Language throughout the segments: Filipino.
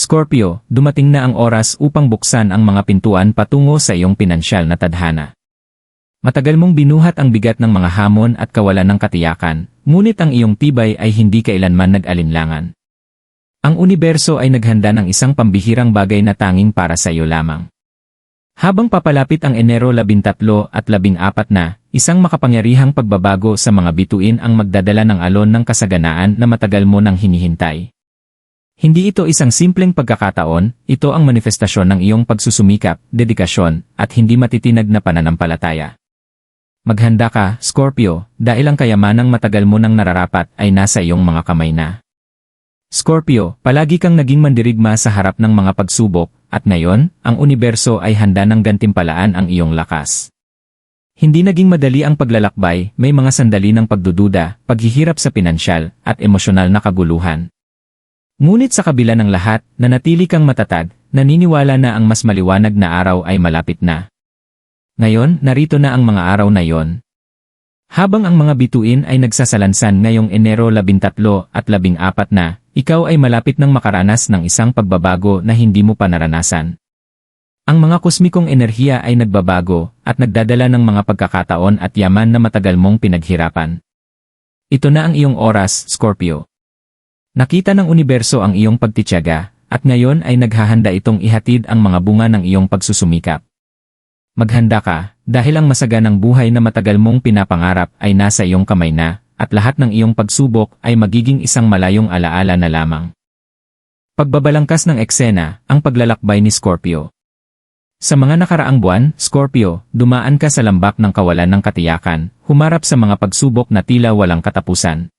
Scorpio, dumating na ang oras upang buksan ang mga pintuan patungo sa iyong pinansyal na tadhana. Matagal mong binuhat ang bigat ng mga hamon at kawalan ng katiyakan, ngunit ang iyong tibay ay hindi kailanman nag-alinlangan. Ang universo ay naghanda ng isang pambihirang bagay na tanging para sa iyo lamang. Habang papalapit ang Enero 13 at 14 na, isang makapangyarihang pagbabago sa mga bituin ang magdadala ng alon ng kasaganaan na matagal mo nang hinihintay. Hindi ito isang simpleng pagkakataon, ito ang manifestasyon ng iyong pagsusumikap, dedikasyon, at hindi matitinag na pananampalataya. Maghanda ka, Scorpio, dahil ang kayamanang matagal mo nang nararapat ay nasa iyong mga kamay na. Scorpio, palagi kang naging mandirigma sa harap ng mga pagsubok, at ngayon, ang universo ay handa ng gantimpalaan ang iyong lakas. Hindi naging madali ang paglalakbay, may mga sandali ng pagdududa, paghihirap sa pinansyal, at emosyonal na kaguluhan. Ngunit sa kabila ng lahat, nanatili kang matatag, naniniwala na ang mas maliwanag na araw ay malapit na. Ngayon, narito na ang mga araw na yon. Habang ang mga bituin ay nagsasalansan ngayong Enero 13 at 14 na, ikaw ay malapit ng makaranas ng isang pagbabago na hindi mo pa naranasan. Ang mga kosmikong enerhiya ay nagbabago at nagdadala ng mga pagkakataon at yaman na matagal mong pinaghirapan. Ito na ang iyong oras, Scorpio. Nakita ng universo ang iyong pagtitiyaga, at ngayon ay naghahanda itong ihatid ang mga bunga ng iyong pagsusumikap. Maghanda ka, dahil ang masaganang buhay na matagal mong pinapangarap ay nasa iyong kamay na, at lahat ng iyong pagsubok ay magiging isang malayong alaala na lamang. Pagbabalangkas ng eksena, ang paglalakbay ni Scorpio. Sa mga nakaraang buwan, Scorpio, dumaan ka sa lambak ng kawalan ng katiyakan, humarap sa mga pagsubok na tila walang katapusan.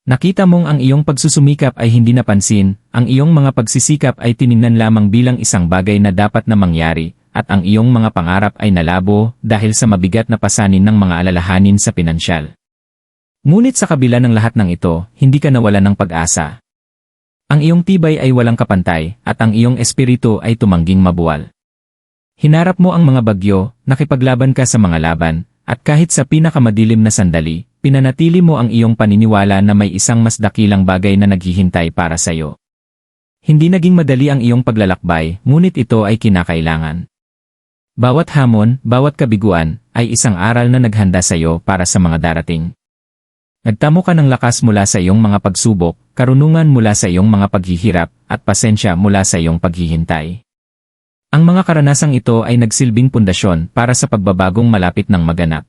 Nakita mong ang iyong pagsusumikap ay hindi napansin, ang iyong mga pagsisikap ay tiningnan lamang bilang isang bagay na dapat na mangyari, at ang iyong mga pangarap ay nalabo dahil sa mabigat na pasanin ng mga alalahanin sa pinansyal. Ngunit sa kabila ng lahat ng ito, hindi ka nawalan ng pag-asa. Ang iyong tibay ay walang kapantay, at ang iyong espiritu ay tumangging mabuwal. Hinarap mo ang mga bagyo, nakipaglaban ka sa mga laban, at kahit sa pinakamadilim na sandali, pinanatili mo ang iyong paniniwala na may isang mas dakilang bagay na naghihintay para sa iyo. Hindi naging madali ang iyong paglalakbay, ngunit ito ay kinakailangan. Bawat hamon, bawat kabiguan, ay isang aral na naghanda sa iyo para sa mga darating. Nagtamo ka ng lakas mula sa iyong mga pagsubok, karunungan mula sa iyong mga paghihirap, at pasensya mula sa iyong paghihintay. Ang mga karanasang ito ay nagsilbing pundasyon para sa pagbabagong malapit ng maganap.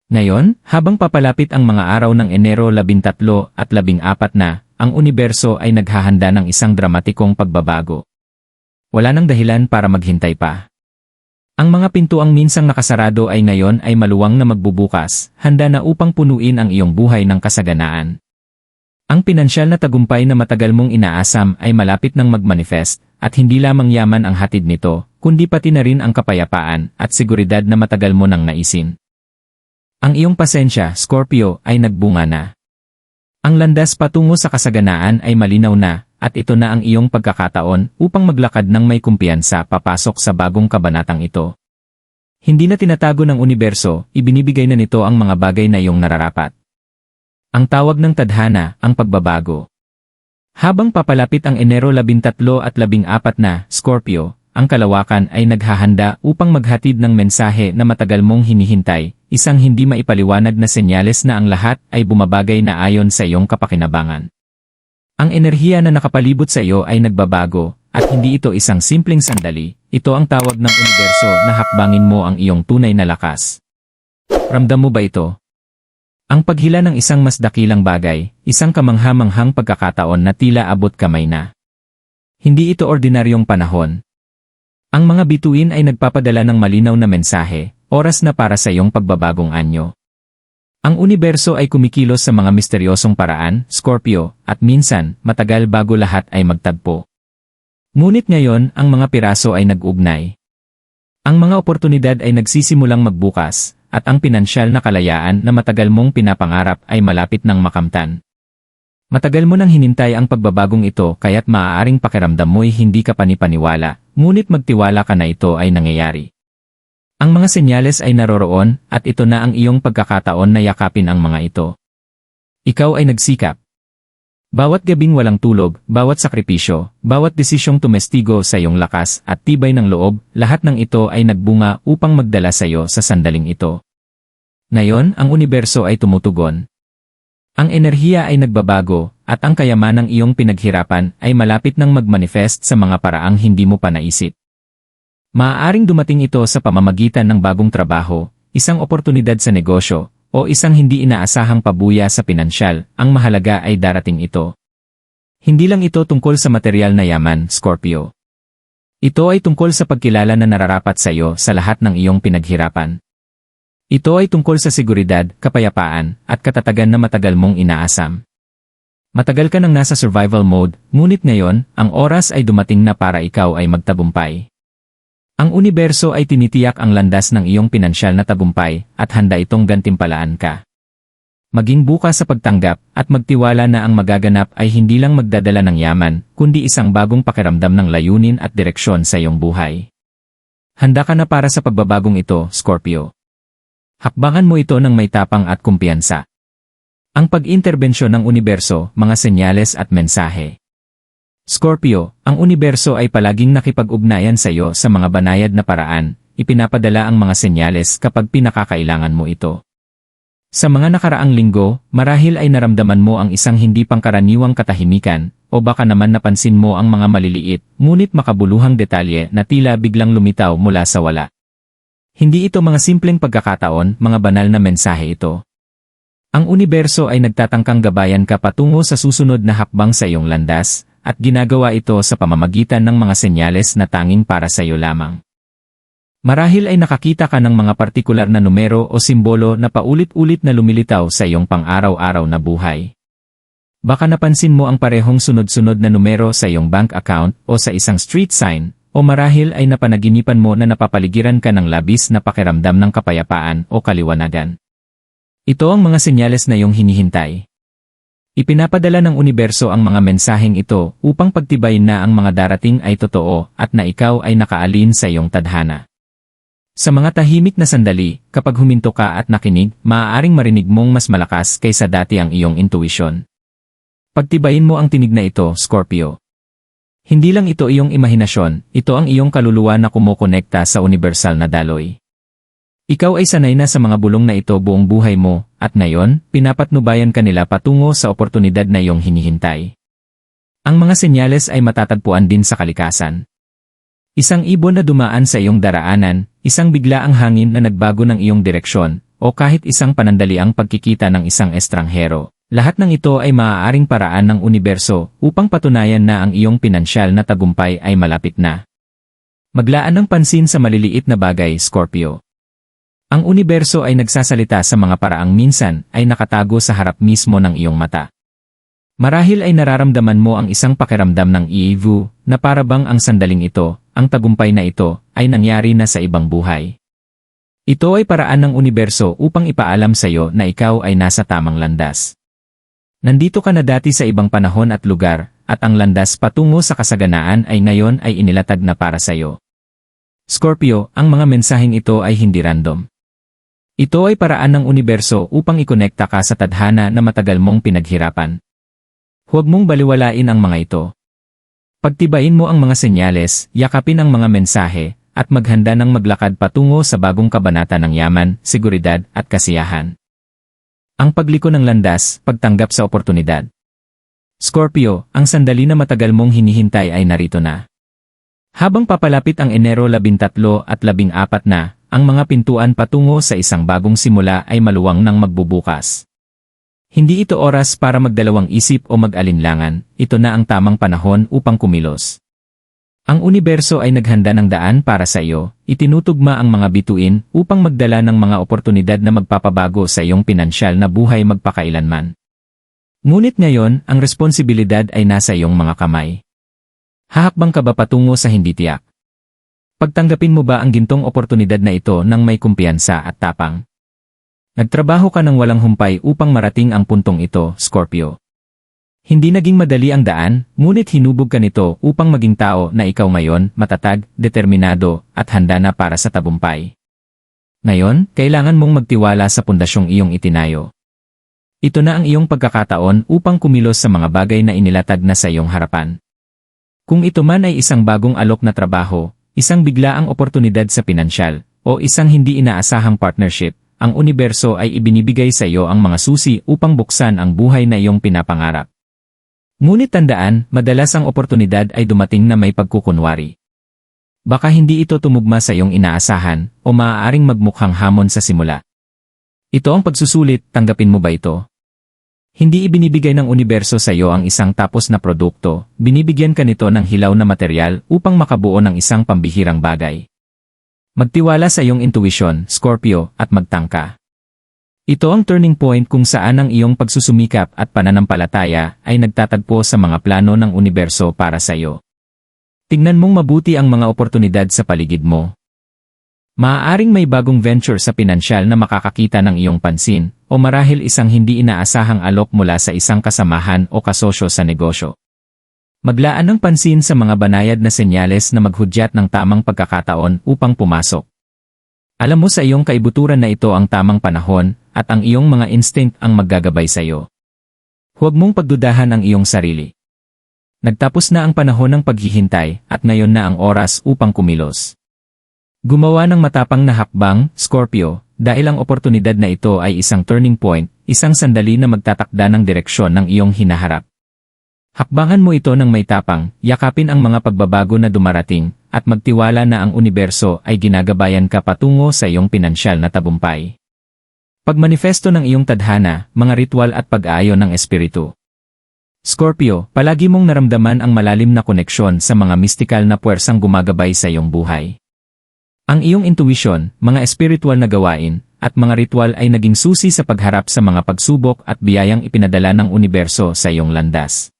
Ngayon, habang papalapit ang mga araw ng Enero 13 at 14 na, ang universo ay naghahanda ng isang dramatikong pagbabago. Wala nang dahilan para maghintay pa. Ang mga pintuang minsang nakasarado ay ngayon ay maluwang na magbubukas, handa na upang punuin ang iyong buhay ng kasaganaan. Ang pinansyal na tagumpay na matagal mong inaasam ay malapit ng magmanifest, at hindi lamang yaman ang hatid nito, kundi pati na rin ang kapayapaan at seguridad na matagal mo nang naisin. Ang iyong pasensya, Scorpio, ay nagbunga na. Ang landas patungo sa kasaganaan ay malinaw na, at ito na ang iyong pagkakataon upang maglakad ng may kumpiyansa papasok sa bagong kabanatang ito. Hindi na tinatago ng universo, ibinibigay na nito ang mga bagay na iyong nararapat. Ang tawag ng tadhana, ang pagbabago. Habang papalapit ang Enero 13 at 14 na, Scorpio, ang kalawakan ay naghahanda upang maghatid ng mensahe na matagal mong hinihintay, isang hindi maipaliwanag na senyales na ang lahat ay bumabagay na ayon sa iyong kapakinabangan. Ang enerhiya na nakapalibot sa iyo ay nagbabago, at hindi ito isang simpleng sandali, ito ang tawag ng universo na hakbangin mo ang iyong tunay na lakas. Ramdam mo ba ito? Ang paghila ng isang mas dakilang bagay, isang kamangha-manghang pagkakataon na tila abot kamay na. Hindi ito ordinaryong panahon. Ang mga bituin ay nagpapadala ng malinaw na mensahe, oras na para sa iyong pagbabagong anyo. Ang universo ay kumikilos sa mga misteryosong paraan, Scorpio, at minsan, matagal bago lahat ay magtagpo. Ngunit ngayon, ang mga piraso ay nag-ugnay. Ang mga oportunidad ay nagsisimulang magbukas, at ang pinansyal na kalayaan na matagal mong pinapangarap ay malapit ng makamtan. Matagal mo nang hinintay ang pagbabagong ito kaya't maaaring pakiramdam mo'y hindi ka panipaniwala, ngunit magtiwala ka na ito ay nangyayari. Ang mga senyales ay naroroon at ito na ang iyong pagkakataon na yakapin ang mga ito. Ikaw ay nagsikap. Bawat gabing walang tulog, bawat sakripisyo, bawat desisyong tumestigo sa iyong lakas at tibay ng loob, lahat ng ito ay nagbunga upang magdala sa iyo sa sandaling ito. Ngayon, ang universo ay tumutugon. Ang enerhiya ay nagbabago, at ang kayamanang iyong pinaghirapan ay malapit nang magmanifest sa mga paraang hindi mo pa naisip. Maaaring dumating ito sa pamamagitan ng bagong trabaho, isang oportunidad sa negosyo, o isang hindi inaasahang pabuya sa pinansyal, ang mahalaga ay darating ito. Hindi lang ito tungkol sa material na yaman, Scorpio. Ito ay tungkol sa pagkilala na nararapat sa iyo sa lahat ng iyong pinaghirapan. Ito ay tungkol sa seguridad, kapayapaan, at katatagan na matagal mong inaasam. Matagal ka nang nasa survival mode, ngunit ngayon, ang oras ay dumating na para ikaw ay magtagumpay. Ang universo ay tinitiyak ang landas ng iyong pinansyal na tagumpay at handa itong gantimpalaan ka. Maging bukas sa pagtanggap at magtiwala na ang magaganap ay hindi lang magdadala ng yaman, kundi isang bagong pakiramdam ng layunin at direksyon sa iyong buhay. Handa ka na para sa pagbabagong ito, Scorpio. Hakbangan mo ito ng may tapang at kumpiyansa. Ang pag-interbensyon ng universo, mga senyales at mensahe. Scorpio, ang universo ay palaging nakipag-ugnayan sa iyo sa mga banayad na paraan, ipinapadala ang mga senyales kapag pinakakailangan mo ito. Sa mga nakaraang linggo, marahil ay naramdaman mo ang isang hindi pangkaraniwang katahimikan, o baka naman napansin mo ang mga maliliit, ngunit makabuluhang detalye na tila biglang lumitaw mula sa wala. Hindi ito mga simpleng pagkakataon, mga banal na mensahe ito. Ang universo ay nagtatangkang gabayan ka patungo sa susunod na hakbang sa iyong landas, at ginagawa ito sa pamamagitan ng mga senyales na tanging para sa iyo lamang. Marahil ay nakakita ka ng mga partikular na numero o simbolo na paulit-ulit na lumilitaw sa iyong pang-araw-araw na buhay. Baka napansin mo ang parehong sunod-sunod na numero sa iyong bank account o sa isang street sign, o marahil ay napanaginipan mo na napapaligiran ka ng labis na pakiramdam ng kapayapaan o kaliwanagan. Ito ang mga senyales na iyong hinihintay. Ipinapadala ng universo ang mga mensaheng ito upang pagtibayin na ang mga darating ay totoo at na ikaw ay nakaalin sa iyong tadhana. Sa mga tahimik na sandali, kapag huminto ka at nakinig, maaaring marinig mong mas malakas kaysa dati ang iyong intuition. Pagtibayin mo ang tinig na ito, Scorpio. Hindi lang ito iyong imahinasyon, ito ang iyong kaluluwa na kumokonekta sa universal na daloy. Ikaw ay sanay na sa mga bulong na ito buong buhay mo, at ngayon, pinapatnubayan ka nila patungo sa oportunidad na iyong hinihintay. Ang mga senyales ay matatagpuan din sa kalikasan. Isang ibon na dumaan sa iyong daraanan, isang biglaang hangin na nagbago ng iyong direksyon, o kahit isang panandaliang pagkikita ng isang estranghero. Lahat ng ito ay maaaring paraan ng universo upang patunayan na ang iyong pinansyal na tagumpay ay malapit na. Maglaan ng pansin sa maliliit na bagay, Scorpio. Ang universo ay nagsasalita sa mga paraang minsan ay nakatago sa harap mismo ng iyong mata. Marahil ay nararamdaman mo ang isang pakiramdam ng iivu na parabang ang sandaling ito, ang tagumpay na ito, ay nangyari na sa ibang buhay. Ito ay paraan ng universo upang ipaalam sa iyo na ikaw ay nasa tamang landas. Nandito ka na dati sa ibang panahon at lugar, at ang landas patungo sa kasaganaan ay ngayon ay inilatag na para sa iyo. Scorpio, ang mga mensaheng ito ay hindi random. Ito ay paraan ng universo upang ikonekta ka sa tadhana na matagal mong pinaghirapan. Huwag mong baliwalain ang mga ito. Pagtibayin mo ang mga senyales, yakapin ang mga mensahe, at maghanda ng maglakad patungo sa bagong kabanata ng yaman, seguridad, at kasiyahan. Ang pagliko ng landas, pagtanggap sa oportunidad. Scorpio, ang sandali na matagal mong hinihintay ay narito na. Habang papalapit ang Enero 13 at 14 na, ang mga pintuan patungo sa isang bagong simula ay maluwang nang magbubukas. Hindi ito oras para magdalawang isip o mag-alinlangan, ito na ang tamang panahon upang kumilos. Ang universo ay naghanda ng daan para sa iyo, itinutugma ang mga bituin upang magdala ng mga oportunidad na magpapabago sa iyong pinansyal na buhay magpakailanman. Ngunit ngayon, ang responsibilidad ay nasa iyong mga kamay. Hahakbang ka ba patungo sa hindi tiyak? Pagtanggapin mo ba ang gintong oportunidad na ito ng may kumpiyansa at tapang? Nagtrabaho ka ng walang humpay upang marating ang puntong ito, Scorpio. Hindi naging madali ang daan, ngunit hinubog ka nito upang maging tao na ikaw ngayon, matatag, determinado, at handa na para sa tagumpay. Ngayon, kailangan mong magtiwala sa pundasyong iyong itinayo. Ito na ang iyong pagkakataon upang kumilos sa mga bagay na inilatag na sa iyong harapan. Kung ito man ay isang bagong alok na trabaho, isang biglaang oportunidad sa pinansyal, o isang hindi inaasahang partnership, ang universo ay ibinibigay sa iyo ang mga susi upang buksan ang buhay na iyong pinapangarap. Ngunit tandaan, madalas ang oportunidad ay dumating na may pagkukunwari. Baka hindi ito tumugma sa iyong inaasahan, o maaaring magmukhang hamon sa simula. Ito ang pagsusulit, tanggapin mo ba ito? Hindi ibinibigay ng universo sa iyo ang isang tapos na produkto, binibigyan ka nito ng hilaw na materyal upang makabuo ng isang pambihirang bagay. Magtiwala sa iyong intuition, Scorpio, at magtangka. Ito ang turning point kung saan ang iyong pagsusumikap at pananampalataya ay nagtatagpo sa mga plano ng universo para sa iyo. Tingnan mong mabuti ang mga oportunidad sa paligid mo. Maaaring may bagong venture sa pinansyal na makakakita ng iyong pansin, o marahil isang hindi inaasahang alok mula sa isang kasamahan o kasosyo sa negosyo. Maglaan ng pansin sa mga banayad na senyales na maghudyat ng tamang pagkakataon upang pumasok. Alam mo sa iyong kaibuturan na ito ang tamang panahon, at ang iyong mga instinct ang maggagabay sa iyo. Huwag mong pagdudahan ang iyong sarili. Nagtapos na ang panahon ng paghihintay, at ngayon na ang oras upang kumilos. Gumawa ng matapang na hakbang, Scorpio, dahil ang oportunidad na ito ay isang turning point, isang sandali na magtatakda ng direksyon ng iyong hinaharap. Hakbangan mo ito ng may tapang, yakapin ang mga pagbabago na dumarating, at magtiwala na ang universo ay ginagabayan ka patungo sa iyong pinansyal na tagumpay. Pagmanifesto ng iyong tadhana, mga ritual at pag-aayon ng espiritu. Scorpio, palagi mong naramdaman ang malalim na koneksyon sa mga mistikal na puwersang gumagabay sa iyong buhay. Ang iyong intuition, mga espiritual na gawain, at mga ritual ay naging susi sa pagharap sa mga pagsubok at biyayang ipinadala ng universo sa iyong landas.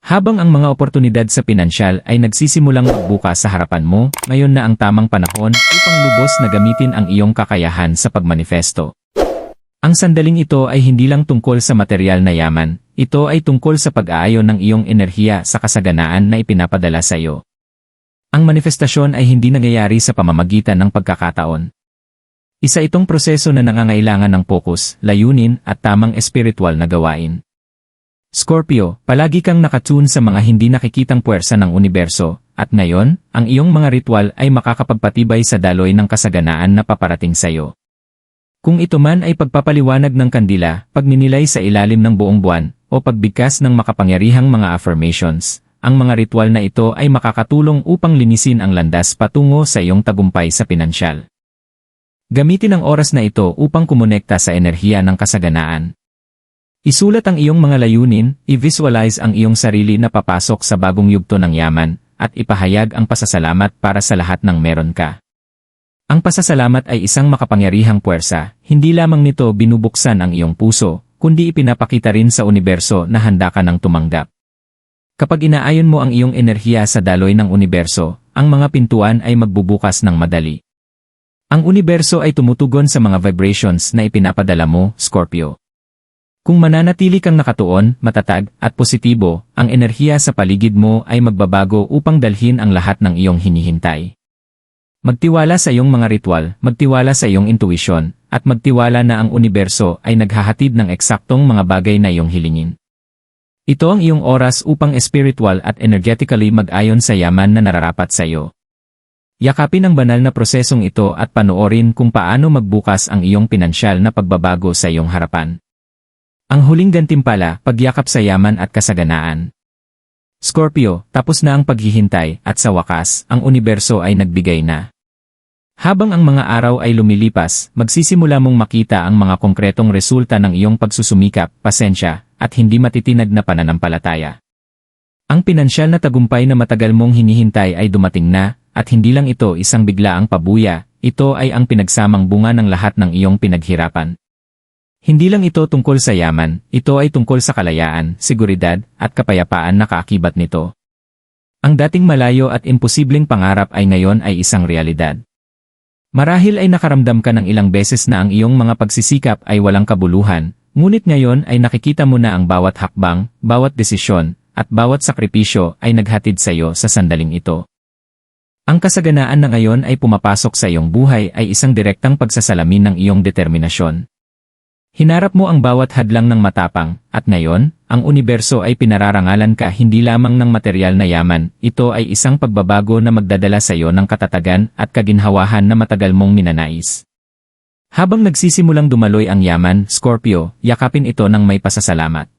Habang ang mga oportunidad sa pinansyal ay nagsisimulang magbukas sa harapan mo, ngayon na ang tamang panahon upang lubos na gamitin ang iyong kakayahan sa pagmanifesto. Ang sandaling ito ay hindi lang tungkol sa material na yaman, ito ay tungkol sa pag-aayon ng iyong enerhiya sa kasaganaan na ipinapadala sa iyo. Ang manifestasyon ay hindi nangyayari sa pamamagitan ng pagkakataon. Isa itong proseso na nangangailangan ng pokus, layunin at tamang espiritual na gawain. Scorpio, palagi kang nakatune sa mga hindi nakikitang puwersa ng universo, at ngayon, ang iyong mga ritual ay makakapagpatibay sa daloy ng kasaganaan na paparating sa iyo. Kung ito man ay pagpapaliwanag ng kandila, pagninilay sa ilalim ng buong buwan, o pagbigkas ng makapangyarihang mga affirmations, ang mga ritual na ito ay makakatulong upang linisin ang landas patungo sa iyong tagumpay sa pinansyal. Gamitin ang oras na ito upang kumonekta sa enerhiya ng kasaganaan. Isulat ang iyong mga layunin, i-visualize ang iyong sarili na papasok sa bagong yugto ng yaman, at ipahayag ang pasasalamat para sa lahat ng meron ka. Ang pasasalamat ay isang makapangyarihang puwersa, hindi lamang nito binubuksan ang iyong puso, kundi ipinapakita rin sa universo na handa ka ng tumanggap. Kapag inaayon mo ang iyong enerhiya sa daloy ng universo, ang mga pintuan ay magbubukas ng madali. Ang universo ay tumutugon sa mga vibrations na ipinapadala mo, Scorpio. Kung mananatili kang nakatuon, matatag, at positibo, ang enerhiya sa paligid mo ay magbabago upang dalhin ang lahat ng iyong hinihintay. Magtiwala sa iyong mga ritual, magtiwala sa iyong intuition, at magtiwala na ang universo ay naghahatid ng eksaktong mga bagay na iyong hilingin. Ito ang iyong oras upang spiritual at energetically mag-ayon sa yaman na nararapat sa iyo. Yakapin ang banal na prosesong ito at panoorin kung paano magbukas ang iyong pinansyal na pagbabago sa iyong harapan. Ang huling gantimpala, pagyakap sa yaman at kasaganaan. Scorpio, tapos na ang paghihintay at sa wakas, ang universo ay nagbigay na. Habang ang mga araw ay lumilipas, magsisimula mong makita ang mga konkretong resulta ng iyong pagsusumikap, pasensya, at hindi matitinag na pananampalataya. Ang pinansyal na tagumpay na matagal mong hinihintay ay dumating na, at hindi lang ito isang biglaang pabuya, ito ay ang pinagsamang bunga ng lahat ng iyong pinaghirapan. Hindi lang ito tungkol sa yaman, ito ay tungkol sa kalayaan, seguridad, at kapayapaan na kaakibat nito. Ang dating malayo at imposibleng pangarap ay ngayon ay isang realidad. Marahil ay nakaramdam ka ng ilang beses na ang iyong mga pagsisikap ay walang kabuluhan, ngunit ngayon ay nakikita mo na ang bawat hakbang, bawat desisyon, at bawat sakripisyo ay naghatid sa iyo sa sandaling ito. Ang kasaganaan na ngayon ay pumapasok sa iyong buhay ay isang direktang pagsasalamin ng iyong determinasyon. Hinarap mo ang bawat hadlang ng matapang, at ngayon, ang universo ay pinararangalan ka hindi lamang ng material na yaman, ito ay isang pagbabago na magdadala sa iyo ng katatagan at kaginhawahan na matagal mong minanais. Habang nagsisimulang dumaloy ang yaman, Scorpio, yakapin ito ng may pasasalamat.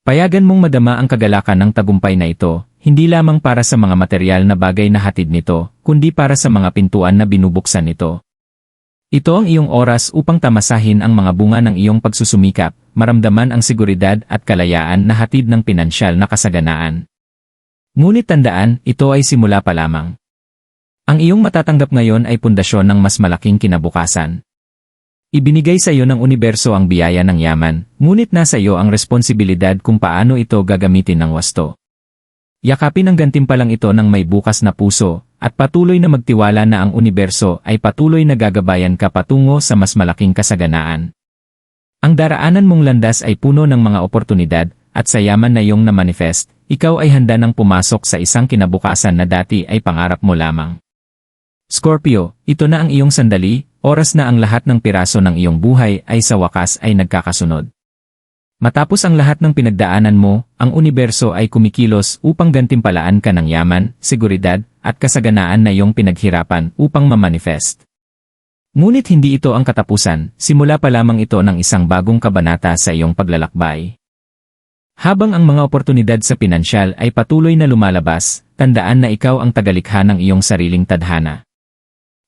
Payagan mong madama ang kagalakan ng tagumpay na ito, hindi lamang para sa mga material na bagay na hatid nito, kundi para sa mga pintuan na binubuksan nito. Ito ang iyong oras upang tamasahin ang mga bunga ng iyong pagsusumikap, maramdaman ang seguridad at kalayaan na hatid ng pinansyal na kasaganaan. Ngunit tandaan, ito ay simula pa lamang. Ang iyong matatanggap ngayon ay pundasyon ng mas malaking kinabukasan. Ibinigay sa iyo ng universo ang biyaya ng yaman, ngunit nasa iyo ang responsibilidad kung paano ito gagamitin ng wasto. Yakapin ang gantimpalang ito ng may bukas na puso, at patuloy na magtiwala na ang universo ay patuloy na gagabayan ka patungo sa mas malaking kasaganaan. Ang daraanan mong landas ay puno ng mga oportunidad, at sa yaman na iyong na-manifest, ikaw ay handa nang pumasok sa isang kinabukasan na dati ay pangarap mo lamang. Scorpio, ito na ang iyong sandali, oras na ang lahat ng piraso ng iyong buhay ay sa wakas ay nagkakasunod. Matapos ang lahat ng pinagdaanan mo, ang universo ay kumikilos upang gantimpalaan ka ng yaman, seguridad, at kasaganaan na iyong pinaghirapan upang mamanifest. Ngunit hindi ito ang katapusan, simula pa lamang ito ng isang bagong kabanata sa iyong paglalakbay. Habang ang mga oportunidad sa pinansyal ay patuloy na lumalabas, tandaan na ikaw ang tagalikha ng iyong sariling tadhana.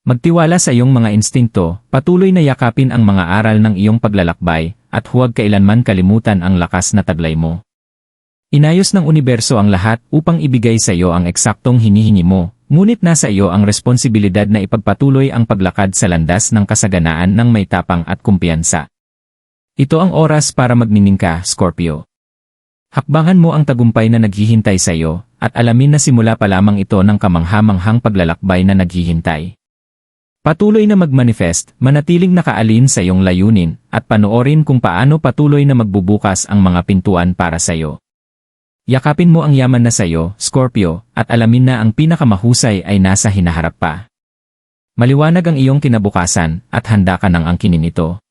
Magtiwala sa iyong mga instinto, patuloy na yakapin ang mga aral ng iyong paglalakbay, at huwag kailanman kalimutan ang lakas na taglay mo. Inayos ng universo ang lahat upang ibigay sa iyo ang eksaktong hinihingi mo, ngunit nasa iyo ang responsibilidad na ipagpatuloy ang paglakad sa landas ng kasaganaan ng may tapang at kumpiyansa. Ito ang oras para magnining ka, Scorpio. Hakbangan mo ang tagumpay na naghihintay sa iyo, at alamin na simula pa lamang ito ng kamangha-manghang paglalakbay na naghihintay. Patuloy na mag-manifest, manatiling nakaalin sa iyong layunin, at panoorin kung paano patuloy na magbubukas ang mga pintuan para sa iyo. Yakapin mo ang yaman na sa iyo, Scorpio, at alamin na ang pinakamahusay ay nasa hinaharap pa. Maliwanag ang iyong kinabukasan, at handa ka nang angkinin ito.